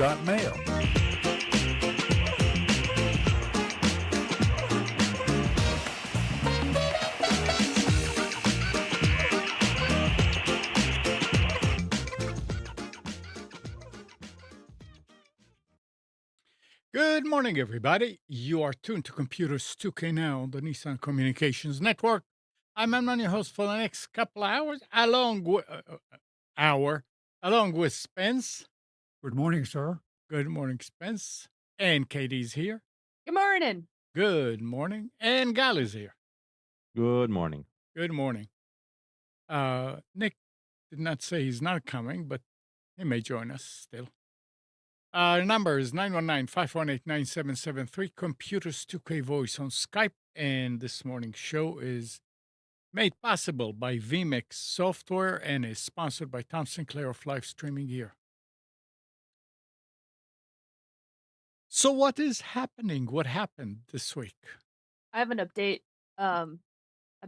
got mail. Good morning, everybody. You are tuned to Computers 2K Now on the Nissan Communications Network. I'm Emman, your host for the next couple hours, along with Spence. Good morning, sir. Good morning, Spence. And Katie's here. Good morning. Good morning. And Gal is here. Good morning. Good morning. Nick did not say he's not coming, but he may join us still. Our number is 919-518-9773, Computers 2K Voice on Skype, and this morning's show is made possible by vMix Software and is sponsored by Tom Sinclair of Live Streaming Gear. So what is happening? What happened this week? I have an update. I've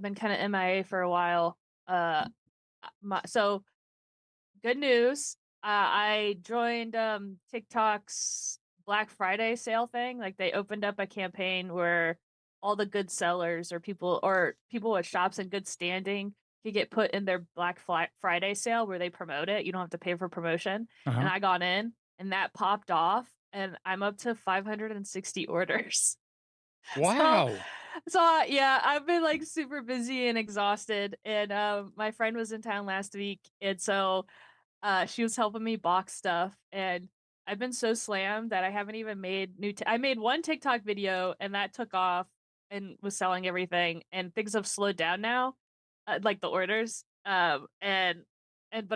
been kind of MIA for a while. So good news. I joined TikTok's Black Friday sale thing. Like they opened up a campaign where all the good sellers or people with shops in good standing could get put in their Black Friday sale where they promote it. You don't have to pay for promotion. And I got in and that popped off and I'm up to 560 orders. Wow. So yeah, I've been like super busy and exhausted. And my friend was in town last week, and so she was helping me box stuff. And I've been so slammed that I haven't even made I made one TikTok video, and that took off and was selling everything. And things have slowed down now, like the orders. But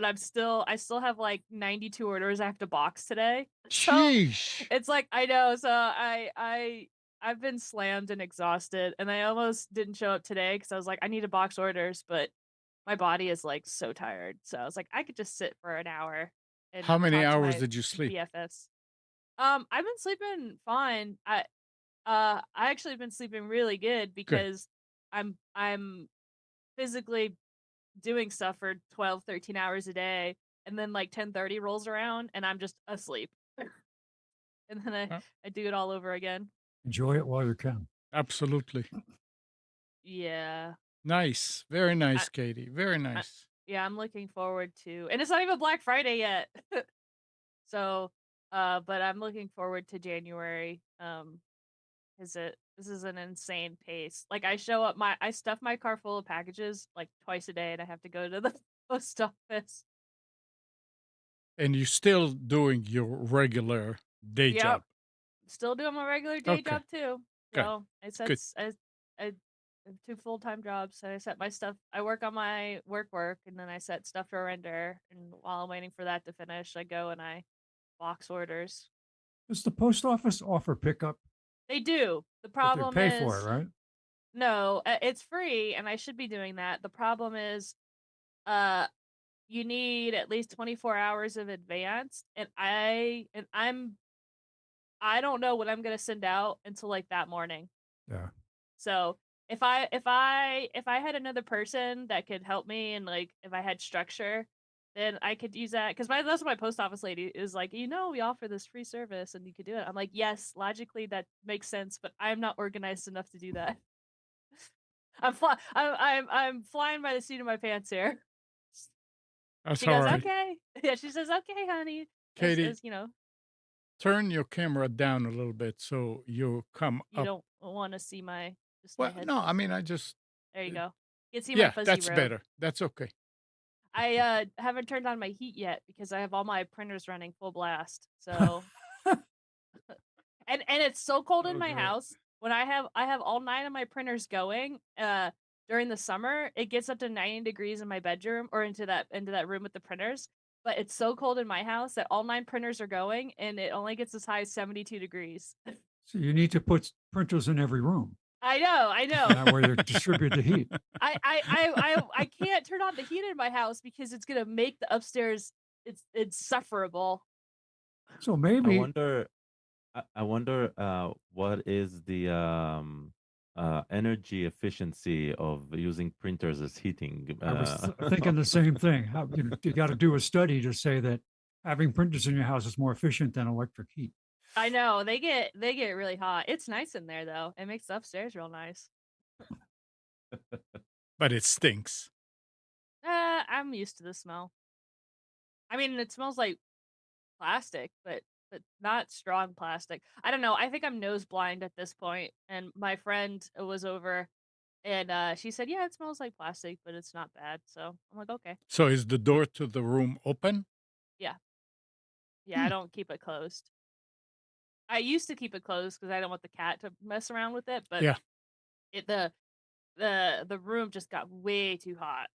I still have like 92 orders I have to box today. So Sheesh. it's like I know. So I've been slammed and exhausted, and I almost didn't show up today because I was like, I need to box orders, but my body is like so tired. So I was like, I could just sit for an hour and How many talk to hours my did you sleep? BFFs. I've been sleeping fine. I actually been sleeping really good because I'm physically doing stuff for 12, 13 hours a day, and then like 10:30 rolls around and I'm just asleep. And then Huh? I do it all over again. Enjoy it while you can. Absolutely. Yeah. Nice. Very nice, Katie. Very nice. Yeah, I'm looking forward to, and it's not even Black Friday yet. So, but I'm looking forward to January. This is an insane pace. Like I stuff my car full of packages like twice a day, and I have to go to the post office. And you're still doing your regular day Yep. job. Still doing my regular day Okay. job too. Good. So I set Good. I have 2 full-time jobs, so I set my stuff. I work on my work, and then I set stuff to render. And while I'm waiting for that to finish, I go and I box orders. Does the post office offer pickup? They do. The But they problem pay is for it, right? no, it's free, and I should be doing that. The problem is, uh, you need at least 24 hours of advance, and I don't know what I'm gonna send out until like that morning. Yeah. So if I had another person that could help me, and like if I had structure, then I could use that. Because that's what my post office lady is like, we offer this free service and you could do it. I'm like, yes, logically that makes sense, but I'm not organized enough to do that. I'm flying by the seat of my pants here. That's She all goes, right. okay. Yeah, she says, okay, honey. Katie, As you know, turn your camera down a little bit so you come you up. don't want to see my Well, head. no, I mean, I just, There you go. You can see my yeah, fuzzy that's robe. better. That's okay. I haven't turned on my heat yet because I have all my printers running full blast. So and it's so cold in my Okay. house. When I have all 9 of my printers going, during the summer, it gets up to 90 degrees in my bedroom or into that room with the printers. But it's so cold in my house that all 9 printers are going and it only gets as high as 72 degrees. So you need to put printers in every room. I know. That way they distribute the heat. I can't turn on the heat in my house because it's gonna make the upstairs it's sufferable. So I maybe wonder. I wonder what is the energy efficiency of using printers as heating. I was thinking the same thing. You got to do a study to say that having printers in your house is more efficient than electric heat. I know they get really hot. It's nice in there though. It makes the upstairs real nice. But it stinks. I'm used to the smell. I mean, it smells like plastic, but not strong plastic. I don't know. I think I'm nose blind at this point. And my friend was over, and she said, "Yeah, it smells like plastic, but it's not bad." So I'm like, "Okay, So is the door to the room open? yeah, yeah." I Hmm. don't keep it closed. I used to keep it closed because I don't want the cat to mess around with it. But Yeah. it the room just got way too hot,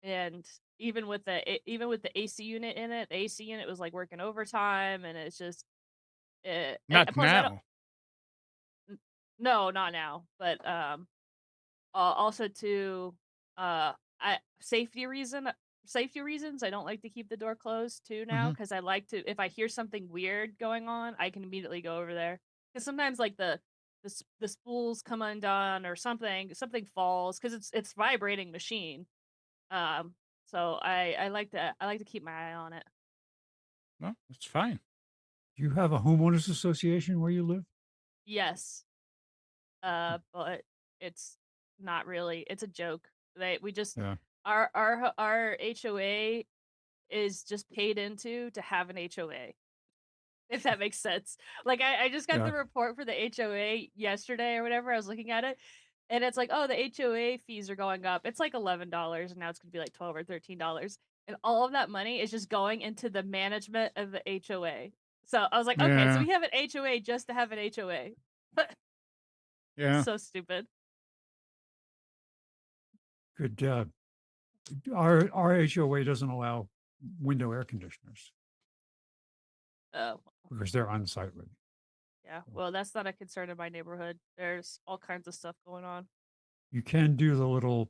and even with the AC unit in it, the AC unit was like working overtime, and it's just and Not plus I don't. now. No, not now, but also to I safety reasons, I don't like to keep the door closed too now Mhm. because I like to if I hear something weird going on, I can immediately go over there. Because sometimes like the spools come undone or something falls because it's vibrating machine. Um, so I like to keep my eye on it. Well, that's fine. Do you have a homeowners association where you live? Yes, but it's not really. It's a joke. We just Yeah. our HOA is just paid into to have an HOA, if that makes sense. Like I just got Yeah. the report for the HOA yesterday or whatever. I was looking at it, and it's like, oh, the HOA fees are going up. It's like $11, and now it's gonna be like 12 or $13. And all of that money is just going into the management of the HOA. So I was like, okay, so Yeah. we have an HOA just to have an HOA. Yeah. So stupid. Good. Our HOA doesn't allow window air conditioners Oh, because they're unsightly. yeah. Well, that's not a concern in my neighborhood. There's all kinds of stuff going on. You can do the little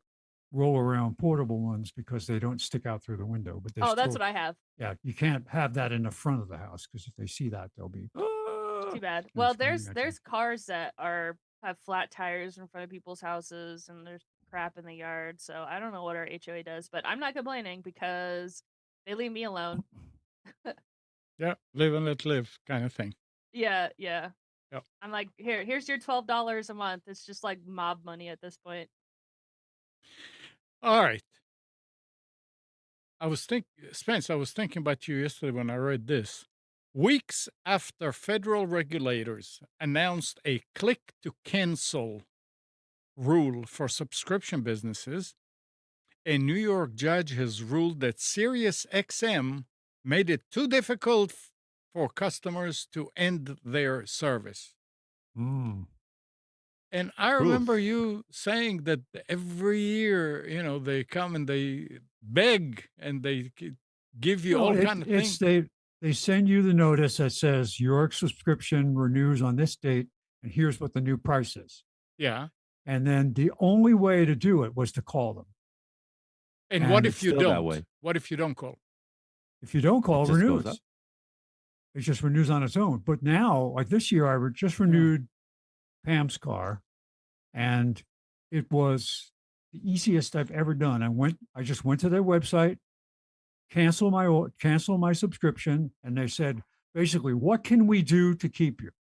roll around portable ones because they don't stick out through the window, but they Oh, that's still, what I have. yeah, you can't have that in the front of the house because if they see that, they'll be, Too ah, bad. and Well, screaming at you. there's cars that are have flat tires in front of people's houses, and there's crap in the yard. So I don't know what our HOA does, but I'm not complaining because they leave me alone. Yeah. Live and let live kind of thing. Yeah, yeah. Yep. I'm like, here's your $12 a month. It's just like mob money at this point. All right. Spence, I was thinking about you yesterday when I read this. Weeks after federal regulators announced a click to cancel rule for subscription businesses, a New York judge has ruled that SiriusXM made it too difficult for customers to end their service. Mm. And I remember Proof. you saying that every year, they come and they beg and they give you No, all kind of it's things. they send you the notice that says your subscription renews on this date, and here's what the new price is. Yeah. And then the only way to do it was to call them. And what And It's if you still that don't? way. What if you don't call? if you don't It call, it just goes up. renews. It just renews on its own. But now, like this year, just Yeah. renewed Pam's car, and it was the easiest I've ever done. I just went to their website, cancel my subscription, and they said basically, what can we do to keep you?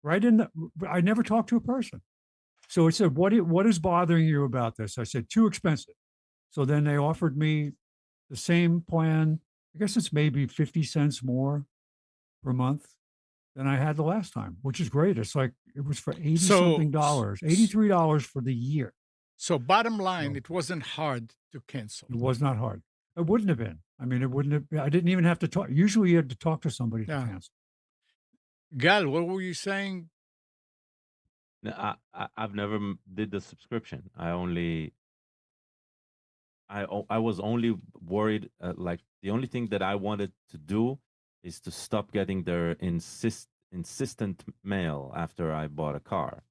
Right in the, I never talked to a person. So it said, what is bothering you about this? I said, too expensive. So then they offered me the same plan. I guess it's maybe 50 cents more per month than I had the last time, which is great. It's like it was for 80 So, something dollars, $83 for the year. so bottom line, So it wasn't hard to cancel. it was not hard. It wouldn't have been. I mean, it wouldn't have, I didn't even have to talk. Usually you had to talk to somebody to Yeah. cancel. Gal, what were you saying? No, I've never did the subscription. I was only worried, like the only thing that I wanted to do is to stop getting their insistent mail after I bought a car.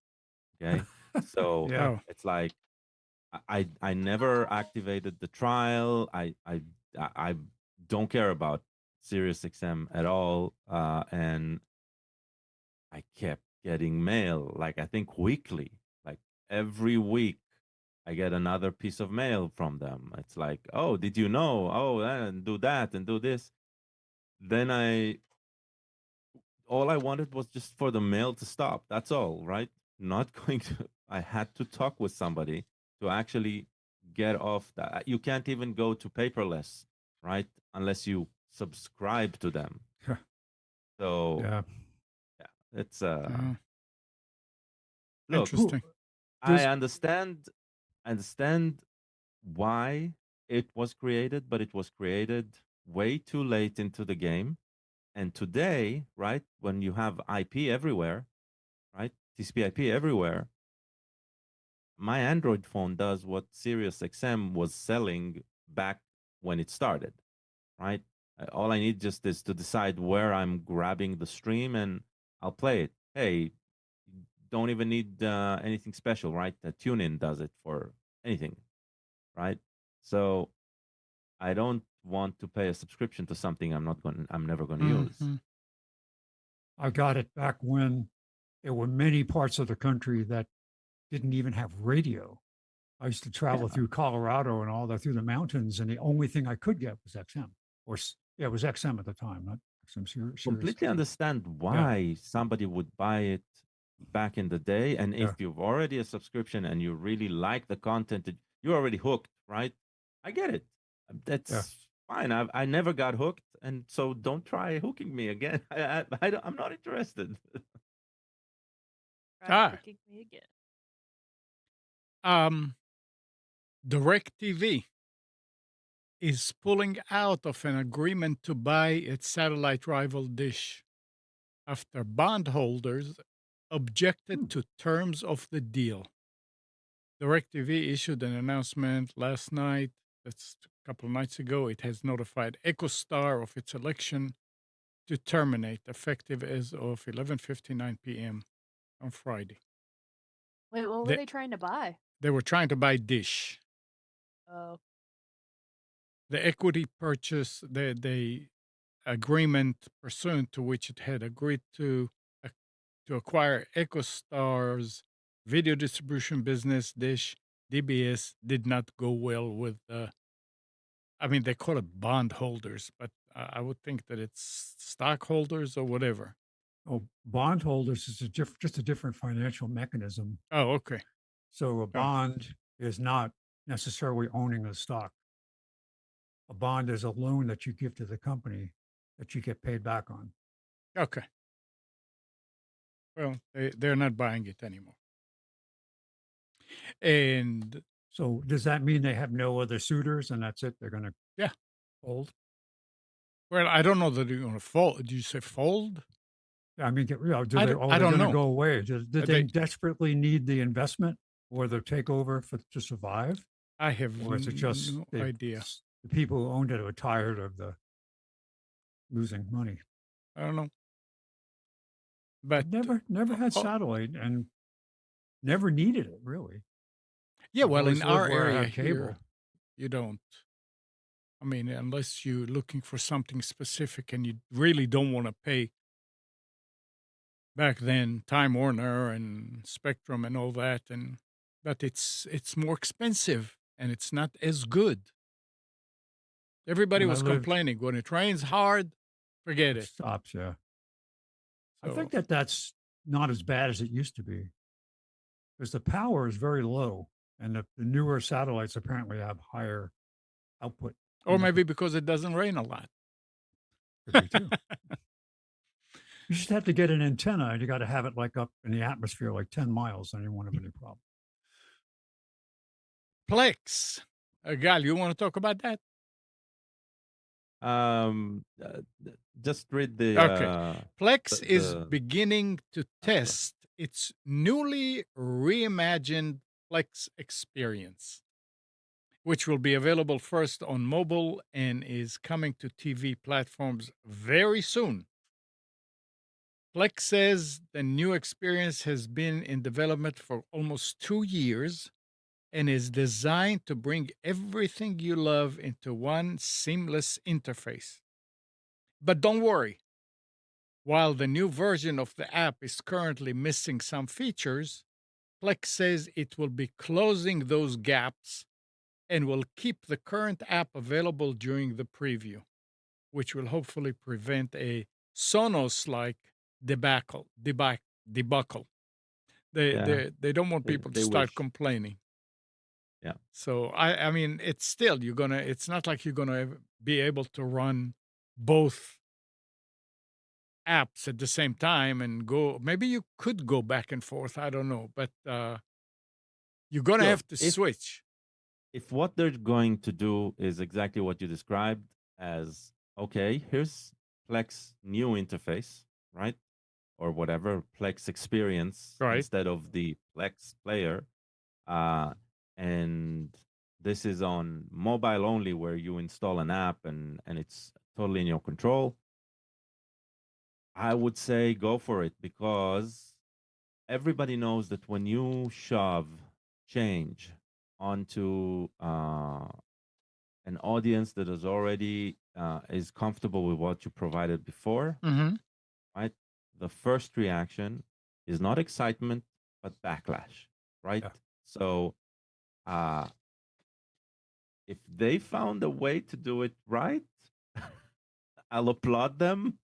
Okay, so Yeah. Oh, it's like I never activated the trial. I don't care about SiriusXM at all, and I kept getting mail, like I think weekly, like every week I get another piece of mail from them. It's like, oh, did you know? Oh, and do that and do this. then all I wanted was just for the mail to stop. That's all, right? Not going to. I had to talk with somebody to actually get off that. You can't even go to paperless, right? Unless you subscribe to them. So Yeah. yeah, it's Yeah. look. Interesting. I Does understand why it was created, but it was created way too late into the game. And today, right, when you have IP everywhere, right, TCP/IP everywhere, my Android phone does what SiriusXM was selling back when it started, right? All I need just is to decide where I'm grabbing the stream, and I'll play it. Hey, don't even need anything special, right? The TuneIn does it for anything, right? So I don't want to pay a subscription to something I'm never going to use. Mhm. I got it back when there were many parts of the country that didn't even have radio. I used to travel Yeah. through Colorado and all that through the mountains, and the only thing I could get was XM, yeah, it was XM at the time, not XM Sirius. Completely understand Yeah, why somebody would buy it back in the day. And yeah, if you've already a subscription and you really like the content, you're already hooked, right? I get it. yeah. That's fine. I never got hooked, and so don't try hooking me again. I'm not interested. Try Ah, hooking me again. um, DirecTV is pulling out of an agreement to buy its satellite rival Dish after bondholders objected Hmm. to terms of the deal. DirecTV issued an announcement last night. That's a couple of nights ago. It has notified EchoStar of its election to terminate, effective as of 11:59 p.m. on Friday. Wait, what were They, they trying to buy? they were trying to buy Dish. Oh, The equity purchase, the agreement pursuant to which it had agreed ac- to acquire EchoStar's video distribution business, Dish DBS, did not go well with. I mean, they call it bondholders, but I would think that it's stockholders or whatever. Oh, bondholders is just a different financial mechanism. Oh, okay. So a Oh, bond is not necessarily owning a stock. A bond is a loan that you give to the company that you get paid back on. okay. Well, they're not buying it anymore. And So does that mean they have no other suitors and that's it? They're going to yeah, fold? well, I don't know that they're going to fold. Did you say fold? I mean, do I they? don't, Oh, I they're don't going to know. go away. Did they They, desperately need the investment or the takeover to survive, I have or is it just no idea. the people who owned it are tired of the losing money? I don't know. But I've never had oh, satellite and never needed it really. yeah, I've well, in always lived our where I area had here, cable. you don't. I mean, unless you're looking for something specific and you really don't want to pay back then Time Warner and Spectrum and all that, and but it's more expensive and it's not as good. Everybody When I was lived, complaining when it rains hard, forget it it. stops. Yeah, I So, think that's not as bad as it used to be because the power is very low, and the newer satellites apparently have higher output. or maybe because it doesn't rain a lot. Could be too. You just have to get an antenna, and you got to have it like up in the atmosphere, like 10 miles, then you won't have any problem. Plex, Gal, you want to talk about that? Just read Okay. Plex is the beginning to sorry. test its newly reimagined Plex experience, which will be available first on mobile and is coming to TV platforms very soon. Plex says the new experience has been in development for almost 2 years and is designed to bring everything you love into one seamless interface. But don't worry, while the new version of the app is currently missing some features, Plex says it will be closing those gaps and will keep the current app available during the preview. which will hopefully prevent a Sonos-like debacle. Yeah, They don't want people to they start wish. complaining. Yeah. So I mean, it's still it's not like you're gonna be able to run both apps at the same time and go. Maybe you could go back and forth. I don't know, but you're gonna Look, have to switch. if what they're going to do is exactly what you described as, okay, here's Plex new interface, right? Or whatever Plex experience Right. instead of the Plex player, and this is on mobile only, where you install an app and it's totally in your control. I would say go for it, because everybody knows that when you shove change onto an audience that is already is comfortable with what you provided before, Mm-hmm. right? The first reaction is not excitement, but backlash, right? Yeah. So if they found a way to do it right, I'll applaud them.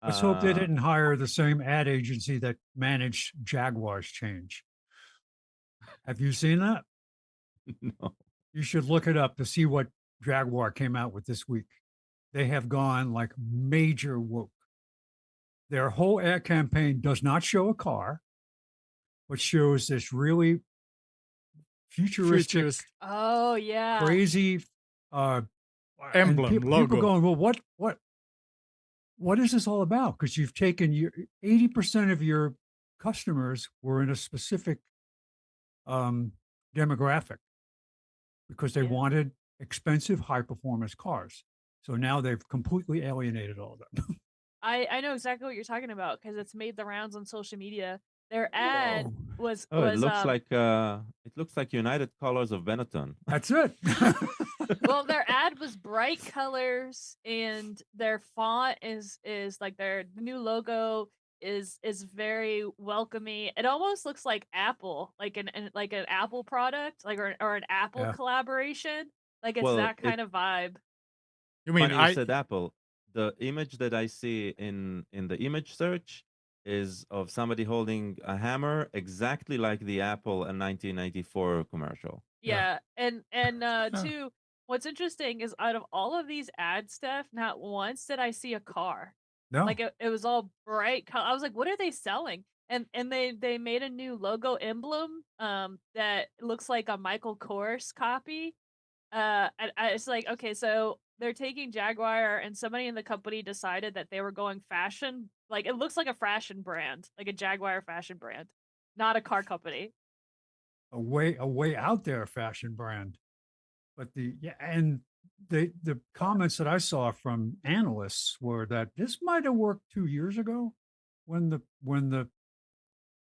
Let's hope they didn't hire the same ad agency that managed Jaguar's change. Have you seen that? No. You should look it up to see what Jaguar came out with this week. They have gone like major woke. Their whole ad campaign does not show a car, but shows this really futuristic, Futurist Oh yeah. crazy and emblem people logo. going, well, what is this all about? Because you've taken your 80% of your customers were in a specific demographic because they Yeah. wanted expensive, high performance cars. So now they've completely alienated all of them. I know exactly what you're talking about because it's made the rounds on social media. Their ad Whoa. was Oh, it looks like United Colors of Benetton. That's it. well, their ad was bright colors and their font is like the new logo is very welcoming. It almost looks like Apple, like an Apple product, like or an Apple Yeah. collaboration. Like it's Well, that kind of vibe. You mean funny you said Apple. The image that I see in the image search is of somebody holding a hammer, exactly like the Apple in 1994 commercial. Yeah, and Huh. two, what's interesting is out of all of these ad stuff, not once did I see a car. Like No. it was all bright color. I was like, what are they selling? And they made a new logo emblem that looks like a Michael Kors copy. It's like, okay, so they're taking Jaguar and somebody in the company decided that they were going fashion. Like it looks like a fashion brand, like a Jaguar fashion brand, not a car company. A way out there fashion brand. But the comments that I saw from analysts were that this might have worked 2 years ago when the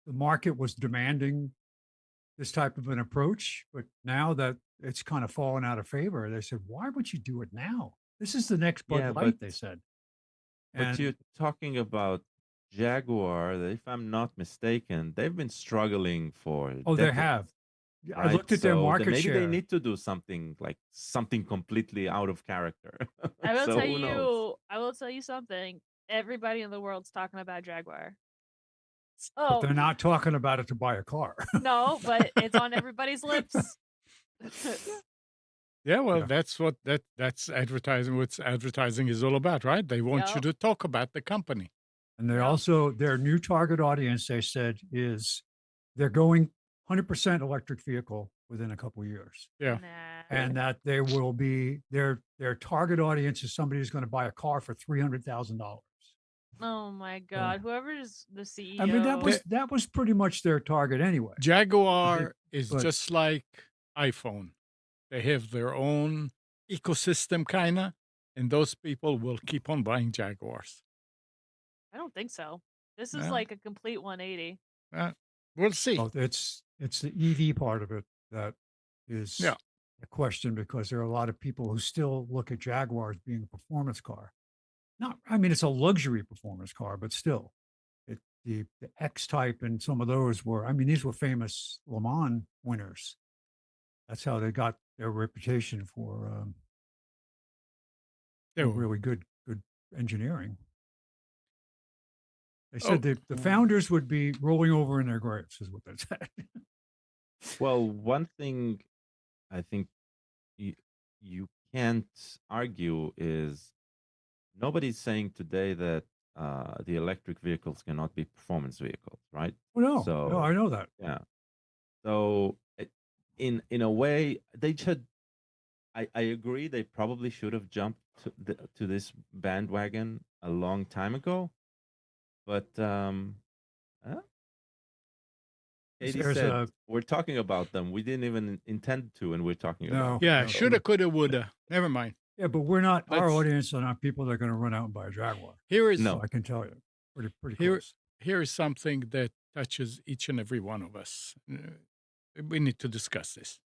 market was demanding this type of an approach, but now that it's kind of fallen out of favor, they said, why would you do it now? This is the next Bud Yeah, Light, they said. but you're And talking about Jaguar, that if I'm not mistaken, they've been struggling for oh, they have. decades, I right? looked at their So then market maybe they share. need to do something completely out of character. I will So tell who knows? you, I will tell you something. Everybody in the world's talking about Jaguar. But Oh, they're not talking about it to buy a car. no, but it's on everybody's lips. Yeah, well, Yeah. that's advertising. What advertising is all about, right? They want you Yep. to talk about the company. And they Yep. also, their new target audience, they said, is they're going 100% electric vehicle within a couple of years. Yeah. Nah. And that they will be their target audience is somebody who's going to buy a car for $300,000. Oh my So, God. Whoever's the I mean, CEO. that was pretty much their target anyway. Jaguar is But just like iPhone. They have their own ecosystem, kinda, and those people will keep on buying Jaguars. I don't think so. This is Yeah, like a complete 180. we'll see. well, it's the EV part of it that Yeah. is a question because there are a lot of people who still look at Jaguar as being a performance car. Not, I mean, it's a luxury performance car, but still, the X type and some of those were. I mean, these were famous Le Mans winners. That's how they got their reputation for They were- really good engineering. They Oh, said that the founders would be rolling over in their graves, is what they said. Well, one thing I think you can't argue is nobody's saying today that the electric vehicles cannot be performance vehicles, right? Oh, no, So I know that. yeah. So in a way, they should. I agree. They probably should have jumped to this bandwagon a long time ago. But Katie There's said a we're talking about them. We didn't even intend to, and we're talking No. about them. yeah, no, shoulda, coulda, woulda. Never mind. yeah, but we're not. Our Let's- audience are not people that are going to run out and buy a Jaguar. Here is No. So I can tell you, pretty Here- close. here is something that touches each and every one of us. We need to discuss this.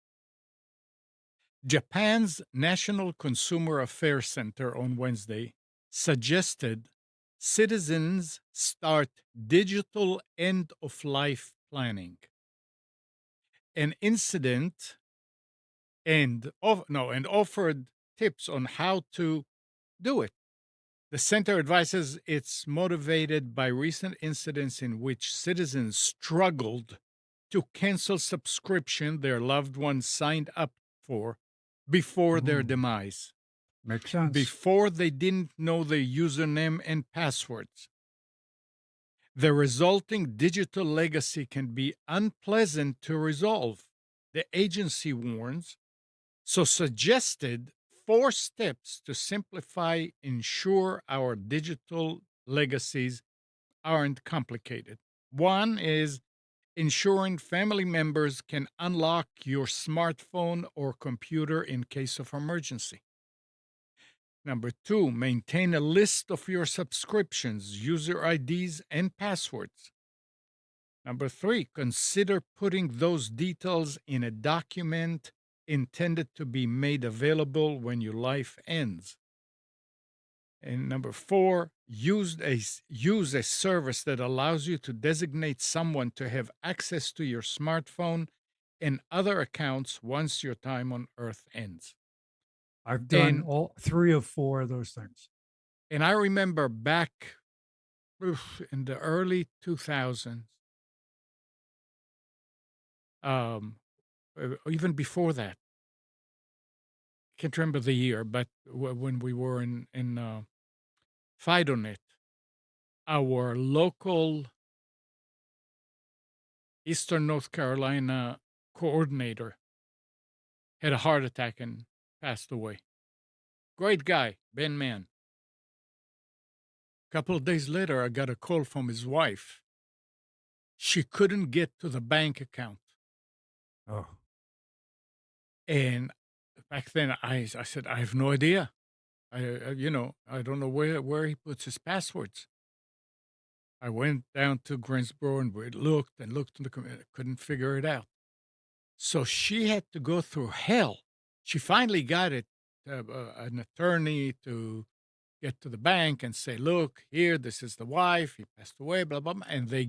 Japan's National Consumer Affairs Center on Wednesday suggested citizens start digital end of life planning. An incident and offered tips on how to do it. The center advises it's motivated by recent incidents in which citizens struggled to cancel subscription their loved ones signed up for before their Mm. demise, Makes sense. before they didn't know their username and passwords. The resulting digital legacy can be unpleasant to resolve, the agency warns, so suggested 4 steps to simplify, ensure our digital legacies aren't complicated. One is ensuring family members can unlock your smartphone or computer in case of emergency. Number 2, maintain a list of your subscriptions, user IDs, and passwords. Number 3, consider putting those details in a document intended to be made available when your life ends. And number 4, use a service that allows you to designate someone to have access to your smartphone and other accounts once your time on Earth ends. I've done and- all 3 of 4 of those things. And I remember back in the early 2000s, even before that, can't remember the year, but when we were in FidoNet, our local Eastern North Carolina coordinator had a heart attack and passed away. Great guy, Ben Mann. A couple of days later, I got a call from his wife. She couldn't get to the bank account. Oh, And back then, I said, I have no idea. I don't know where he puts his passwords. I went down to Greensboro and we looked and looked in the computer, couldn't figure it out. So she had to go through hell. She finally got it, an attorney to get to the bank and say, "Look, here, this is the wife. He passed away." Blah blah, blah. And they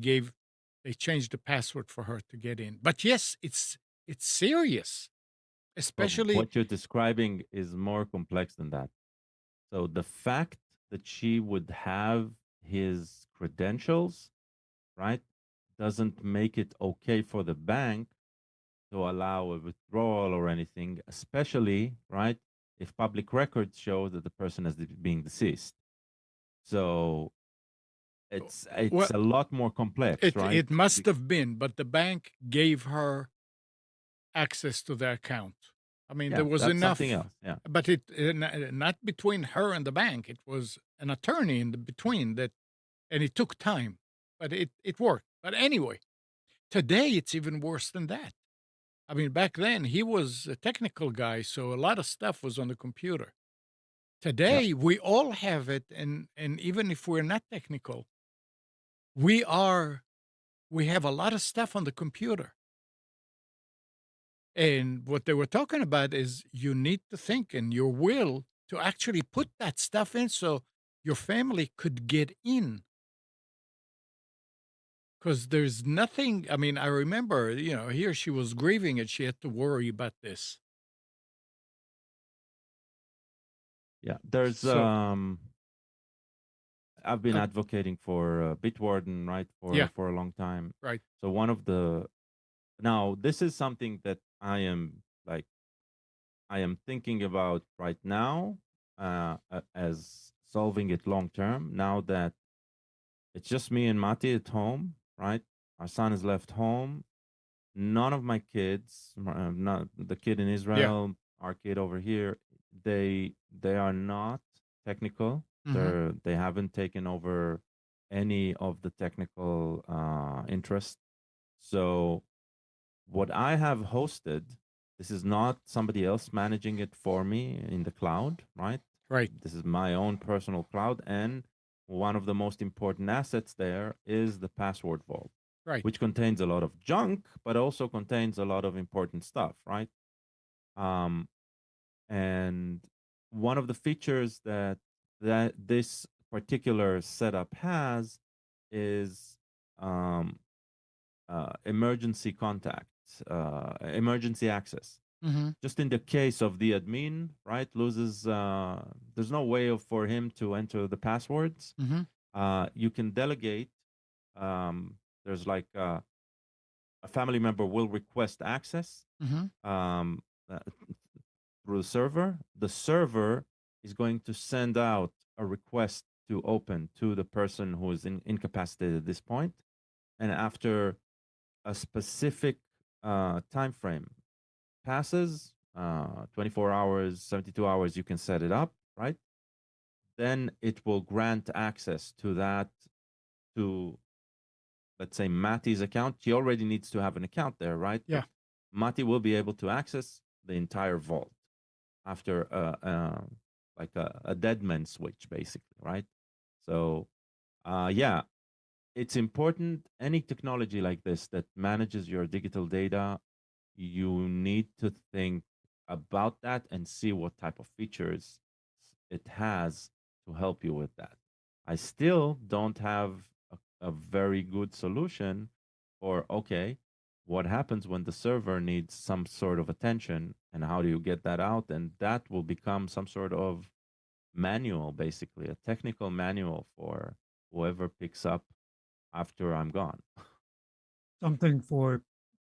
changed the password for her to get in. But yes, it's serious, But especially what you're describing is more complex than that. So the fact that she would have his credentials, right, doesn't make it okay for the bank to allow a withdrawal or anything, especially, right, if public records show that the person is being deceased. So it's Well, a lot more complex, right? it must have been, but the bank gave her access to the account. I mean, Yeah, there was that's enough, something else. Yeah. but not between her and the bank. It was an attorney in the between that, and it took time, but it worked. But anyway, today it's even worse than that. I mean, back then he was a technical guy, so a lot of stuff was on the computer. Today we all have it, and even if we're not technical, we have a lot of stuff on the computer. And what they were talking about is you need to think in your will to actually put that stuff in so your family could get in. Because there's nothing, I mean, I remember, here she was grieving and she had to worry about this. Yeah, there's So I've been uh, advocating for Bitwarden, right, yeah, for a long time. right. So one of the now this is something that I am thinking about right now as solving it long term. Now that it's just me and Mati at home, right? Our son is left home. None of my kids, not the kid in Yeah. Israel, our kid over here, they are not technical. Mm-hmm. They haven't taken over any of the technical interest. So what I have hosted, this is not somebody else managing it for me in the cloud, right? Right. This is my own personal cloud, and one of the most important assets there is the password vault, Right. which contains a lot of junk, but also contains a lot of important stuff, right? Um, and one of the features that this particular setup has is um, emergency contact, emergency access. Mm-hmm. Just in the case of the admin, right, loses, there's no way for him to enter the passwords. Mm-hmm. You can delegate. There's like a family member will request access Mm-hmm. uh, through the server. The server is going to send out a request to open to the person who is incapacitated at this point, and after a specific time frame passes, 24 hours, 72 hours, you can set it up, right? Then it will grant access to that, to, let's say, Mati's account. He already needs to have an account there, right? Yeah. But Mati will be able to access the entire vault after like a dead man switch, basically, right? So, yeah, it's important. Any technology like this that manages your digital data, you need to think about that and see what type of features it has to help you with that. I still don't have a very good solution for, okay, what happens when the server needs some sort of attention and how do you get that out? And that will become some sort of manual, basically, a technical manual for whoever picks up after I'm gone. Something for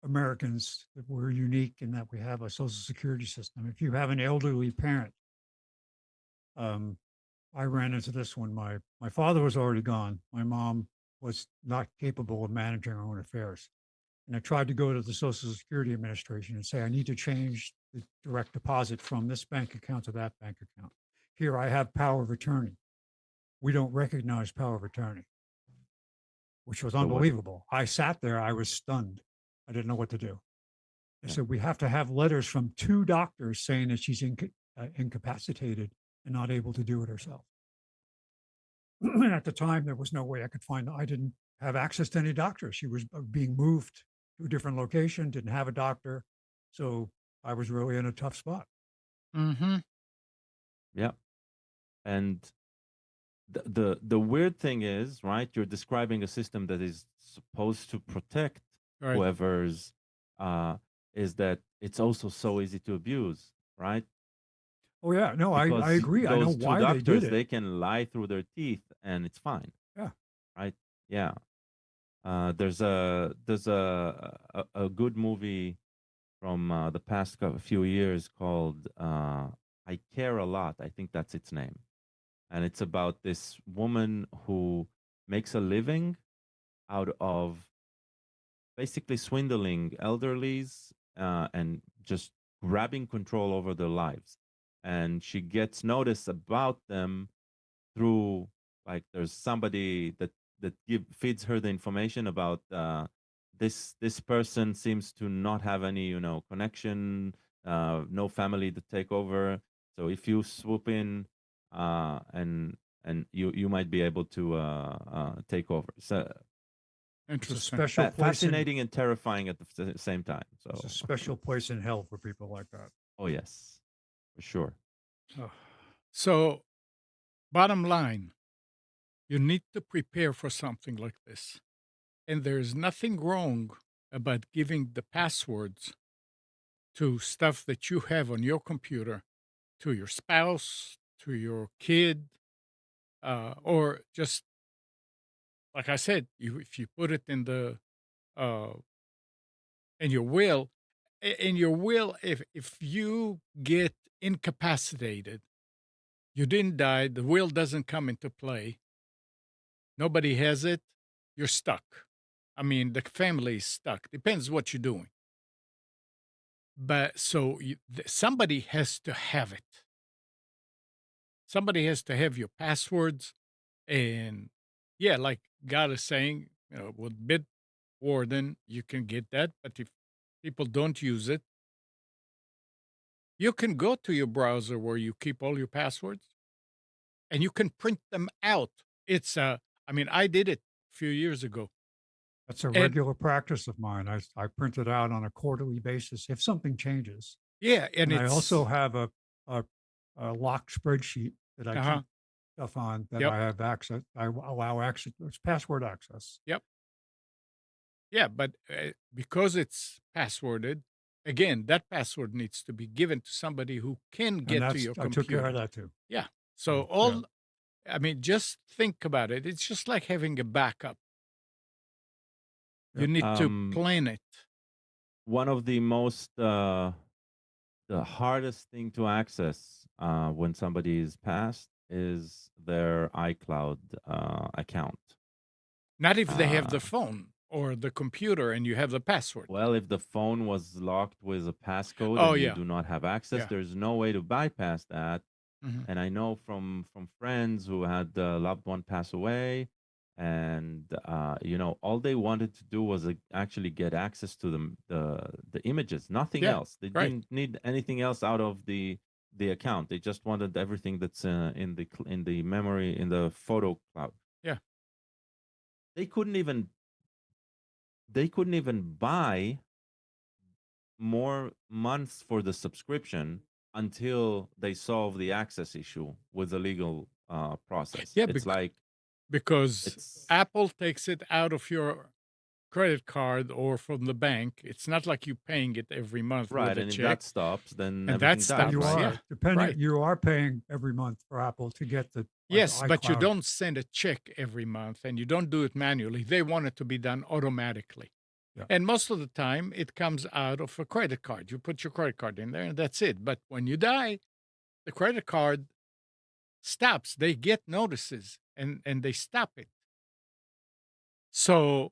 Americans that we're unique in that we have a social security system. If you have an elderly parent, um, I ran into this one. My father was already gone. My mom was not capable of managing her own affairs. And I tried to go to the Social Security Administration and say, I need to change the direct deposit from this bank account to that bank account. Here I have power of attorney. We don't recognize power of attorney, which was So what? unbelievable. I sat there, I was stunned. I didn't know what to do. They Yeah. said, we have to have letters from 2 doctors saying that she's incapacitated and not able to do it herself. And at the time, there was no way I could find, I didn't have access to any doctors. She was being moved to a different location, didn't have a doctor. So I was really in a tough spot. Mm-hmm. Yeah. And the weird thing is, right, you're describing a system that is supposed to protect Right. whoever's is that it's also so easy to abuse, right? Oh, yeah. No, I Because agree. I know those two why they did doctors, it. they can lie through their teeth and it's fine, Yeah. right? Yeah. There's a good movie from the past few years called I Care a Lot. I think that's its name, and it's about this woman who makes a living out of basically swindling elderlies and just grabbing control over their lives. And she gets notice about them through, like, there's somebody that feeds her the information about this person seems to not have any connection, no family to take over. So if you swoop in and you might be able to take over. So It's a Interesting. special place in, fascinating and terrifying at the same time. it's a So special place in hell for people like that. oh yes, for sure. Oh. So, bottom line, you need to prepare for something like this. And there's nothing wrong about giving the passwords to stuff that you have on your computer to your spouse, to your kid, or just like I said, if you put it in the uh, in your will, in your will, if you get incapacitated, you didn't die, the will doesn't come into play. Nobody has it. You're stuck. I mean, the family is stuck. Depends what you're doing. But so somebody has to have it. Somebody has to have your passwords. And yeah, like God is saying, with Bitwarden, you can get that. But if people don't use it, you can go to your browser where you keep all your passwords and you can print them out. I mean, I did it a few years ago. That's a And regular practice of mine. I print it out on a quarterly basis if something changes. yeah, and And I also it's, have a, a locked spreadsheet that I uh-huh, keep stuff on that yep, I have access. I allow access. It's password access. yep. Yeah, but because it's passworded, again, that password needs to be given to somebody who can And get to that's, your I took care of computer. that too. Yeah. So So, yeah. I mean, just think about it. It's just like having a backup. You Yep. need to Um, plan it. one of the most the hardest thing to access when somebody is passed is their iCloud account. Not if they have Uh, the phone or the computer and you have the password. well, if the phone was locked with a passcode Oh and you yeah, do not have access, yeah. there's no way to bypass that. Mhm. And I know from friends who had a loved one pass away, and all they wanted to do was actually get access to the images, nothing Yeah, else. They right. didn't need anything else out of the account. They just wanted everything that's in the memory in the photo cloud. Yeah. They couldn't even buy more months for the subscription until they solve the access issue with the legal process. Yeah, It's like because it's Apple takes it out of your credit card or from the bank. It's not like you paying it every month with right, a and if check, that stops, then and that everything Well, dies, you stops. right? Yeah, are depending. right. You are paying every month for Apple to get the like Yes, but you iCloud. don't send a check every month and you don't do it manually. They want it to be done automatically. Yeah. And most of the time, it comes out of a credit card. You put your credit card in there and that's it. But when you die, the credit card stops. They get notices and they stop it. So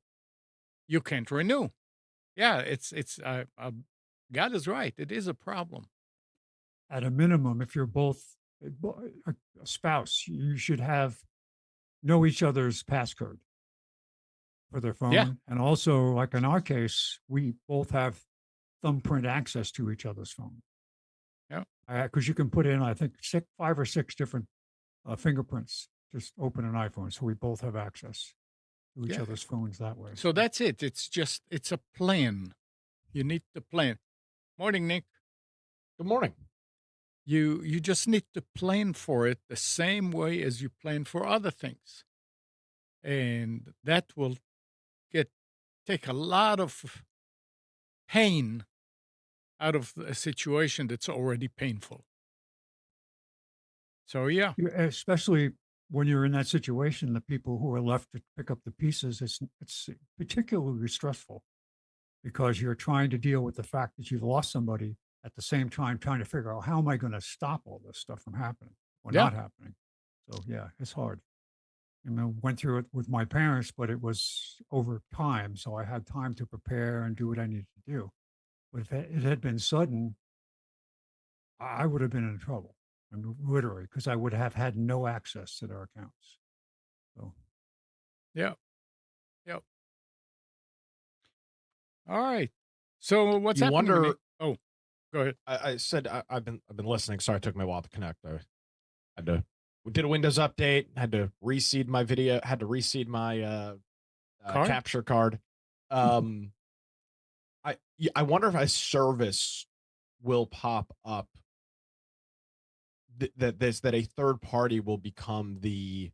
you can't renew. Yeah, God is right. It is a problem. At a minimum, if you're both a spouse, you should know each other's passcode for their Yeah, phone. And also, like in our case, we both have thumbprint access to each other's phone. yeah, Because you can put in, I think, 5 or 6 different fingerprints. Just open an iPhone, so we both have access to each yeah. other's phones that way. So that's it. It's a plan. You need to plan. Morning, Nick. Good morning. You just need to plan for it the same way as you plan for other things. And that will get take a lot of pain out of a situation that's already painful. So yeah. Especially when you're in that situation, the people who are left to pick up the pieces, it's particularly stressful because you're trying to deal with the fact that you've lost somebody at the same time trying to figure out how am I going to stop all this stuff from happening or Yeah. not happening. So yeah, it's hard. Went through it with my parents, but it was over time, so I had time to prepare and do what I needed to do. But if it had been sudden, I would have been in trouble. I mean, literally, because I would have had no access to their accounts. So Yeah. Yep. All right. So what's You happening, wonder. Nick? Oh, go ahead. I said I've been listening. Sorry, it took me a while to connect. I had to we did a Windows update. Had to reseed my video. Had to reseed my Card? capture card. Um, I wonder if a service will pop up that a third party will become the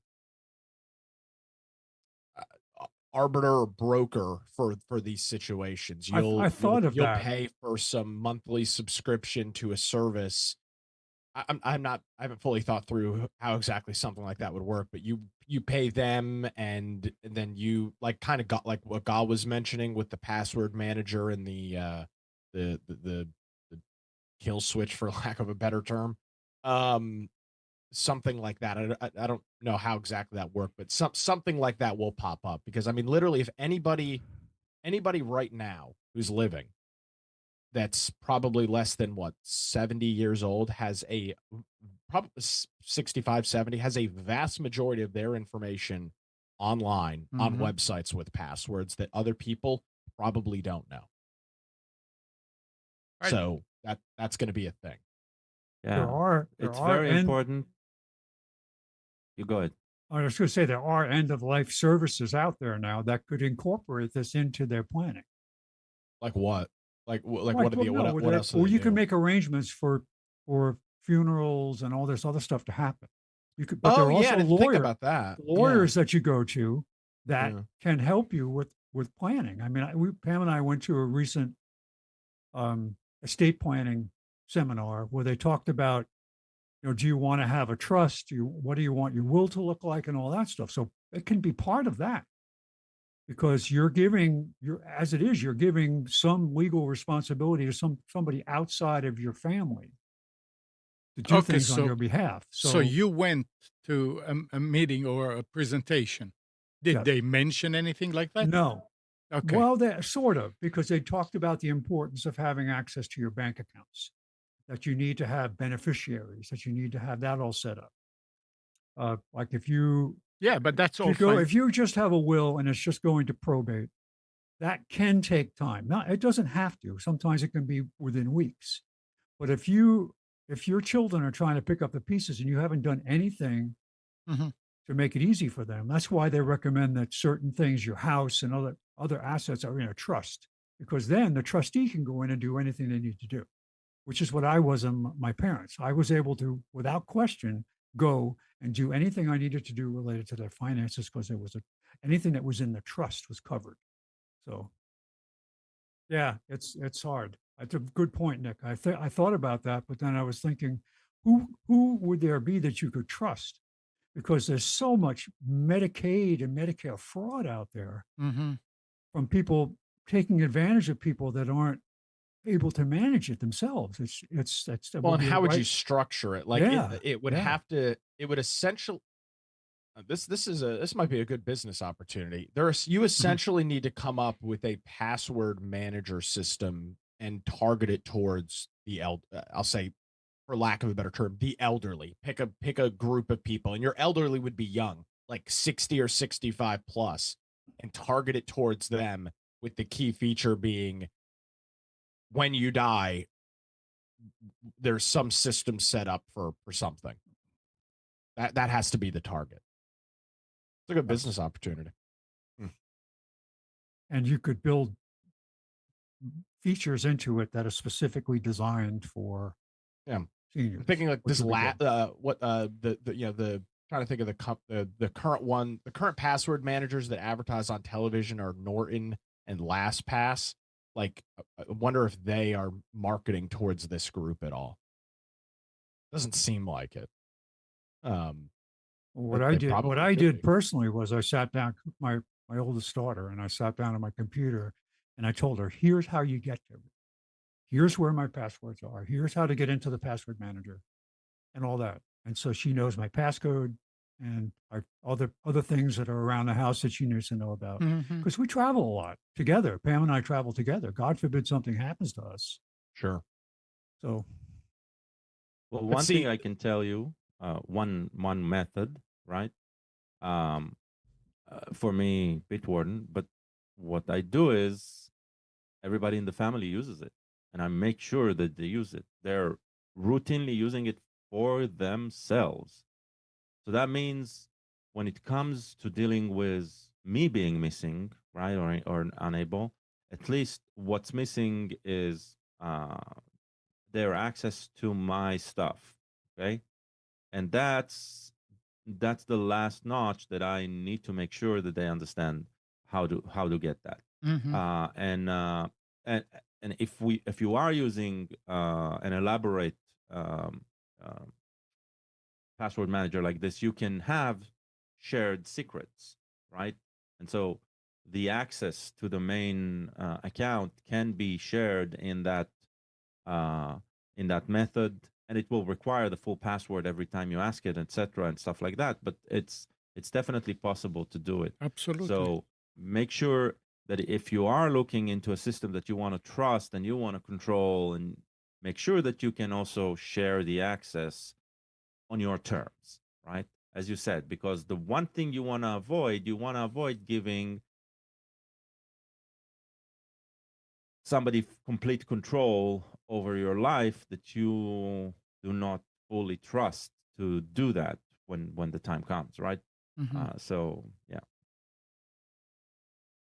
arbiter or broker for these situations. I You'll thought of you'll that. pay for some monthly subscription to a service, I haven't fully thought through how exactly something like that would work, but you pay them and then you like kind of got like what God was mentioning with the password manager and the kill switch for lack of a better term. Um, Something like that. I don't know how exactly that worked, but something like that will pop up because I mean, literally, if anybody right now who's living that's probably less than what 70 years old has a probably 65, 70 has a vast majority of their information online on Mhm. websites with passwords that other people probably don't know. Right. So that's going to be a thing. There Yeah, are it's very important. You go ahead. I was going to say there are end of life services out there now that could incorporate this into their planning. Like what? Like Like, what are well, the no, what else do or they you can do? make arrangements for funerals and all this other stuff to happen. You could, but there Oh are yeah, I also didn't think about that. Yeah. lawyers that you go to that Yeah. can help you with planning. I mean, Pam and I went to a recent estate planning seminar where they talked about, do you want to have a trust? What do you want your will to look like and all that stuff? So it can be part of that because as it is, you're giving some legal responsibility to somebody outside of your family to do Okay, things on so your behalf. so So you went to a meeting or a presentation. Did yes, they mention anything like that? no. Okay. Well, they sort of, because they talked about the importance of having access to your bank accounts, that you need to have beneficiaries, that you need to have that all set up. Like Yeah, but that's all fine. if you just have a will and it's just going to probate, that can take time. Not, it doesn't have to. Sometimes it can be within weeks. But if your children are trying to pick up the pieces and you haven't done anything Mhm. to make it easy for them, that's why they recommend that certain things, your house and other assets, are in a trust, because then the trustee can go in and do anything they need to do, which is what I was in my parents. I was able to, without question, go and do anything I needed to do related to their finances because anything that was in the trust was covered. So yeah, it's hard. That's a good point, Nick. I thought about that, but then I was thinking, who would there be that you could trust? Because there's so much Medicaid and Medicare fraud out there Mhm. from people taking advantage of people that aren't able to manage it themselves. That Well, would and be a how would you right. structure it? Like Yeah, it would yeah. have to it would essentially this might be a good business opportunity. You Mhm. essentially need to come up with a password manager system and target it towards I'll say for lack of a better term, the elderly. Pick a group of people and your elderly would be young, like 60 or 65 plus, and target it towards them with the key feature being when you die, there's some system set up for something. That has to be the target. It's a good Yes. business opportunity. Hmm. And you could build features into it that are specifically designed for Yeah. I'm seniors, thinking like which this would be good. what the you know the trying to think of the current one, the current password managers that advertise on television are Norton and LastPass. Like I wonder if they are marketing towards this group at all. Doesn't seem like it. Um they What probably I could did be. personally was I sat down my oldest daughter and I sat down at my computer and I told her, here's how you get to me. Here's where my passwords are. Here's how to get into the password manager and all that. And so she knows my passcode and other things that are around the house that she needs to know about. Mhm. Because we travel a lot together. Pam and I travel together. God forbid something happens to us. Sure. So Well, But one thing see, I can tell you, one method, right? Um, for me, Bitwarden, but what I do is everybody in the family uses it, and I make sure that they use it. They're routinely using it for themselves. So that means when it comes to dealing with me being missing, right, or unable, at least what's missing is their access to my stuff. Okay, and that's the last notch that I need to make sure that they understand how to get that. Mhm. Uh, and uh, and and if you are using an elaborate um, password manager like this, you can have shared secrets, right? And so the access to the main account can be shared in that method, and it will require the full password every time you ask it, etc., and stuff like that. But it's definitely possible to do it. Absolutely. So make sure that if you are looking into a system that you want to trust and you want to control, and make sure that you can also share the access on your terms, right? As you said, because the one thing you want to avoid giving somebody complete control over your life that you do not fully trust to do that when the time comes, right? So yeah.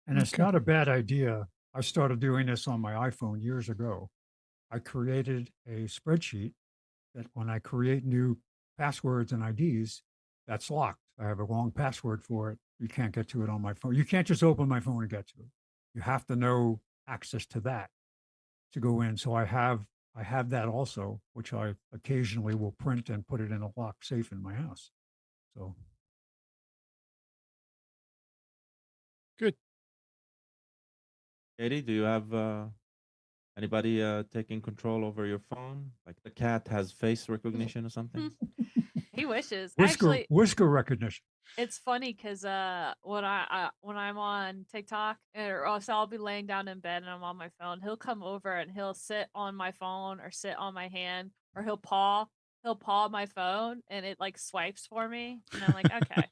And it's not a bad idea. I started doing this on my iPhone years ago. I created a spreadsheet that when I create new passwords and IDs, that's locked. I have a long password for it. You can't get to it on my phone. You can't just open my phone and get to it. You have to know access to that to go in. So I have that also, which I occasionally will print and put it in a lock safe in my house. So Good. Katie, do you have anybody taking control over your phone? Like the cat has face recognition or something? He wishes. whisker Actually, recognition. it's funny because when I'm on TikTok, so I'll be laying down in bed and I'm on my phone, he'll come over and he'll sit on my phone or sit on my hand, or he'll paw my phone and it like swipes for me, and I'm like, okay.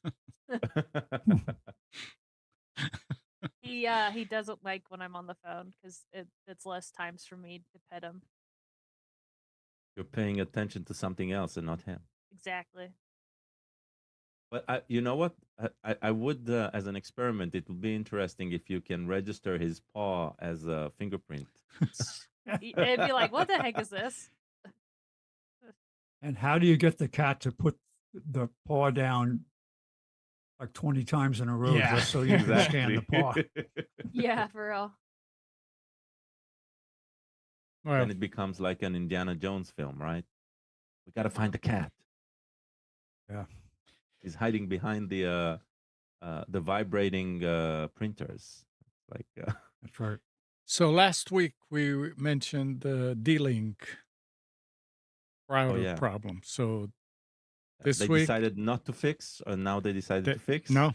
He doesn't like when I'm on the phone because it's less times for me to pet him. You're paying attention to something else and not him. Exactly. But you know what? I would, as an experiment, it would be interesting if you can register his paw as a fingerprint. It'd be like, what the heck is this? And how do you get the cat to put the paw down like 20 times in a row just so you can scan the paw? Yeah, for real. Well, Then it becomes like an Indiana Jones film, right? We got to find the cat. Yeah. He's hiding behind the vibrating printers. Like That's right. so last week we mentioned the D-Link router yeah. problem. So this they week decided not to fix, or now they decided to fix? No.